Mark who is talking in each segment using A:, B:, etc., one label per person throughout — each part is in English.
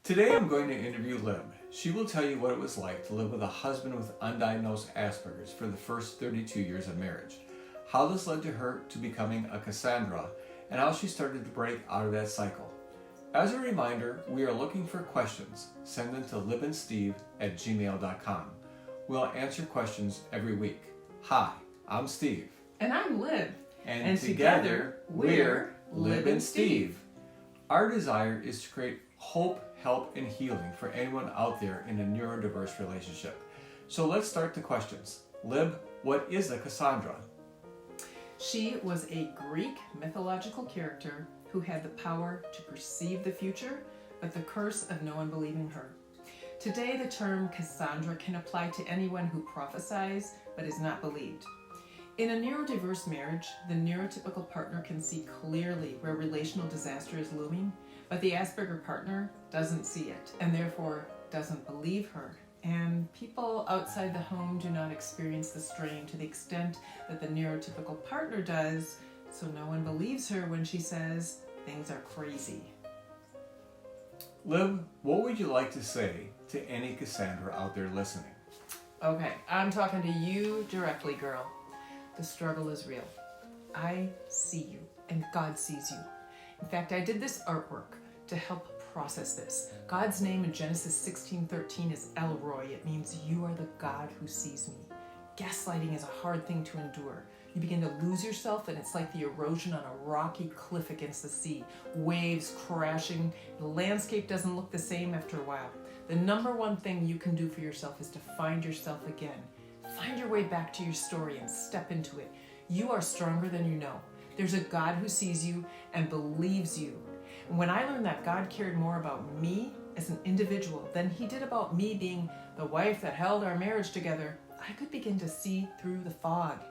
A: Today I'm going to interview Lib. She will tell you what it was like to live with a husband with undiagnosed Asperger's for the first 32 years of marriage, how this led to her to becoming a Cassandra, and how she started to break out of that cycle. As a reminder, we are looking for questions. Send them to libandsteve@gmail.com. We'll answer questions every week. Hi, I'm Steve.
B: And I'm Lib.
A: And together, we're Lib and Steve. Our desire is to create hope, help, and healing for anyone out there in a neurodiverse relationship. So let's start the questions. Lib, what is a Cassandra?
B: She was a Greek mythological character who had the power to perceive the future, but the curse of no one believing her. Today, the term Cassandra can apply to anyone who prophesies but is not believed. In a neurodiverse marriage, the neurotypical partner can see clearly where relational disaster is looming, but the Asperger partner doesn't see it and therefore doesn't believe her. And people outside the home do not experience the strain to the extent that the neurotypical partner does, so no one believes her when she says things are crazy.
A: Lib, what would you like to say to any Cassandra out there listening?
B: Okay, I'm talking to you directly, girl. The struggle is real. I see you, and God sees you. In fact, I did this artwork to help process this. God's name in Genesis 16:13 is El Roy. It means you are the God who sees me. Gaslighting is a hard thing to endure. You begin to lose yourself, and it's like the erosion on a rocky cliff against the sea. Waves crashing. The landscape doesn't look the same after a while. The number one thing you can do for yourself is to find yourself again. Find your way back to your story and step into it. You are stronger than you know. There's a God who sees you and believes you. And when I learned that God cared more about me as an individual than he did about me being the wife that held our marriage together, I could begin to see through the fog.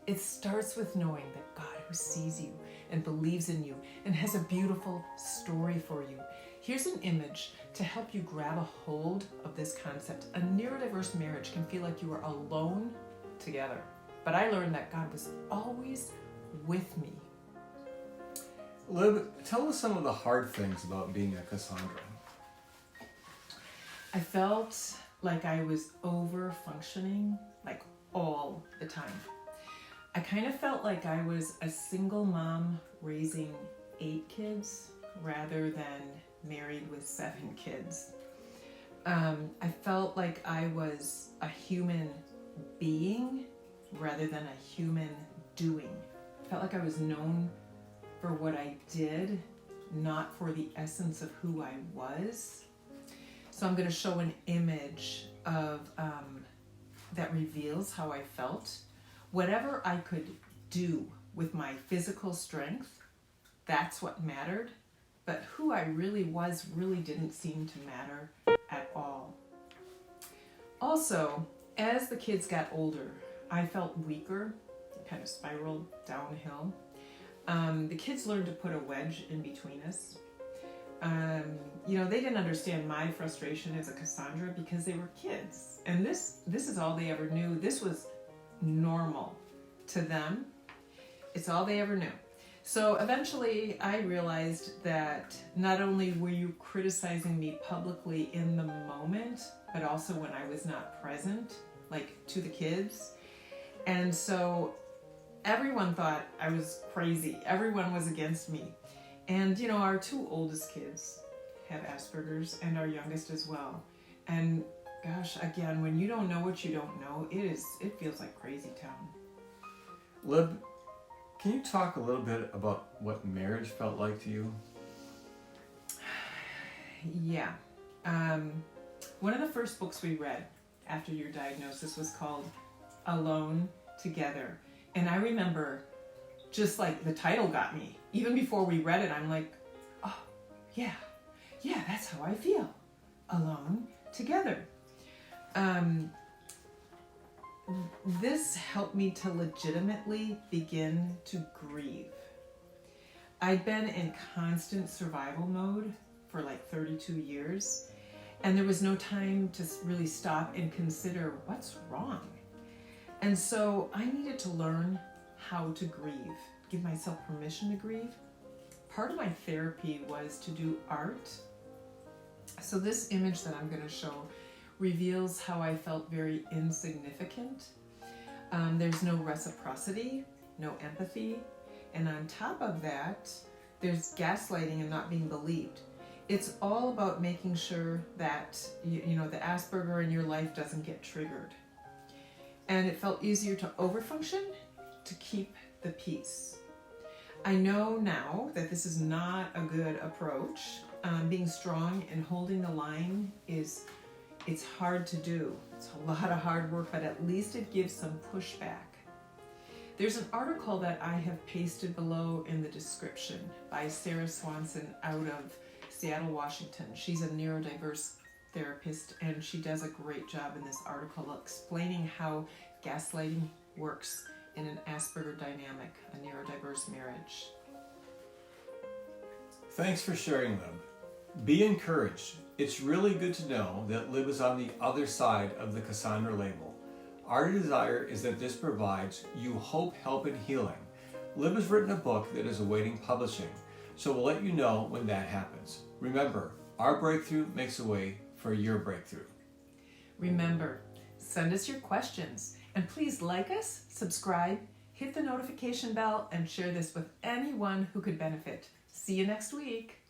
B: It starts with knowing that God who sees you and believes in you and has a beautiful story for you. Here's an image to help you grab a hold of this concept. A neurodiverse marriage can feel like you are alone together. But I learned that God was always with me.
A: Lib, tell us some of the hard things about being a Cassandra.
B: I felt like I was over-functioning, like all the time. I kind of felt like I was a single mom raising 8 kids rather than married with 7 kids. I felt like I was a human being rather than a human doing. I felt like I was known for what I did, not for the essence of who I was. So I'm going to show an image of that reveals how I felt. Whatever I could do with my physical strength, that's what mattered. But who I really was really didn't seem to matter at all. Also, as the kids got older, I felt weaker, kind of spiraled downhill. The kids learned to put a wedge in between us. They didn't understand my frustration as a Cassandra because they were kids. And this is all they ever knew. This was normal to them. It's all they ever knew. So eventually I realized that not only were you criticizing me publicly in the moment, but also when I was not present, like to the kids. And so everyone thought I was crazy. Everyone was against me. And our 2 oldest kids have Asperger's and our youngest as well. And gosh, again, when you don't know what you don't know, it feels like crazy town.
A: Lib, can you talk a little bit about what marriage felt like to you?
B: Yeah. One of the first books we read after your diagnosis was called Alone Together. And I remember just like the title got me. Even before we read it, I'm like, oh, yeah, that's how I feel. Alone together. This helped me to legitimately begin to grieve. I'd been in constant survival mode for like 32 years, and there was no time to really stop and consider what's wrong. And so I needed to learn how to grieve, give myself permission to grieve. Part of my therapy was to do art, So this image that I'm going to show reveals how I felt very insignificant. There's no reciprocity, no empathy, and on top of that, there's gaslighting and not being believed. It's all about making sure that you know the Asperger in your life doesn't get triggered. And it felt easier to overfunction to keep the peace. I know now that this is not a good approach. Being strong and holding the line it's hard to do. It's a lot of hard work, but at least it gives some pushback. There's an article that I have pasted below in the description by Sarah Swanson out of Seattle, Washington. She's a neurodiverse therapist, and she does a great job in this article explaining how gaslighting works in an Asperger dynamic, a neurodiverse marriage.
A: Thanks for sharing, Lib. Be encouraged. It's really good to know that Lib is on the other side of the Cassandra label. Our desire is that this provides you hope, help, and healing. Lib has written a book that is awaiting publishing, so we'll let you know when that happens. Remember, our breakthrough makes a way for your breakthrough.
B: Remember, send us your questions, and please like us, subscribe, hit the notification bell, and share this with anyone who could benefit. See you next week.